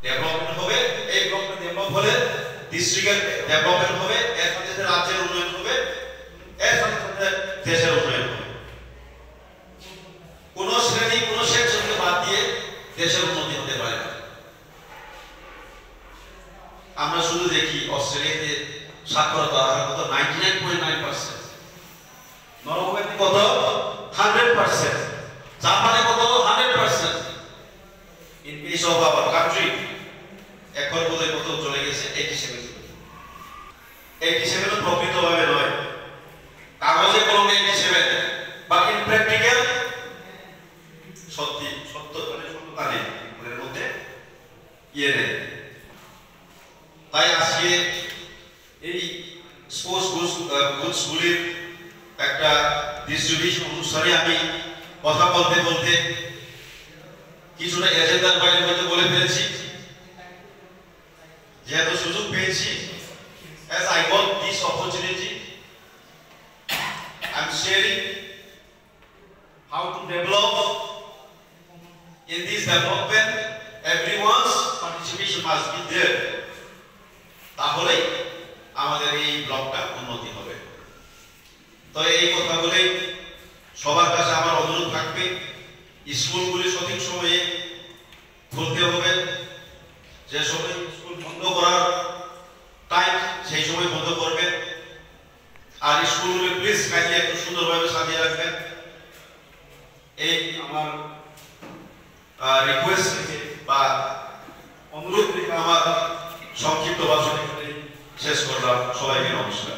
Development হবে, এই ব্লকটা ডেভেলপ হলে ডিস্ট্রিক্টের ডেভেলপমেন্ট হবে, এর সাথে সাথে রাজ্যের উন্নয়ন হবে, এর সাথে সাথে দেশের উন্নয়ন হবে। কোন শ্রেণী কোন সেকশনকে বাদ দিয়ে দেশের উন্নতি হতে পারে না। আমরা শুধু দেখি অস্ট্রেলিয়াতে সাক্ষরতা হার কত 99.9%, নরওয়েতে কত 100%, জাপানে কত 100%। In case of our country এখন বোধহয় কত চলে গেছে 87। 87 প্রকৃতভাবে নয়, কাগজে কলমে 87, বাট ইন প্র্যাকটিক্যাল সত্যতা নেই ওদের মধ্যে, ইয়ে নেই। তাই আজকে এই স্পোর্টস গুডসগুলির একটা ডিস্ট্রিবিউশন অনুষ্ঠানে আমি কথা বলতে বলতে কিছুটা এজেন্ডার বাইরে হয়তো বলে ফেলেছি। যেহেতু সুযোগ পেয়েছি, as I got this opportunity, I'm sharing how to develop. In this development, everyone's participation must be there. তাহলে আমাদের এই ব্লকটা উন্নতি হবে। তো এই কথাগুলি সবার কাছে আমার অনুরোধ থাকবে, স্কুলগুলি সঠিক সময়ে খুলতে হবে, যে সময় স্কুল বন্ধ করার টাইম সেই সময় বন্ধ করবেন, আর স্কুলগুলি প্লিজ কাজে একটু সুন্দরভাবে সাজিয়ে রাখবেন। এই আমার রিকোয়েস্ট বা অনুরোধ আমার সংক্ষিপ্ত ভাষণ শেষ করলাম। সবাইকে নমস্কার।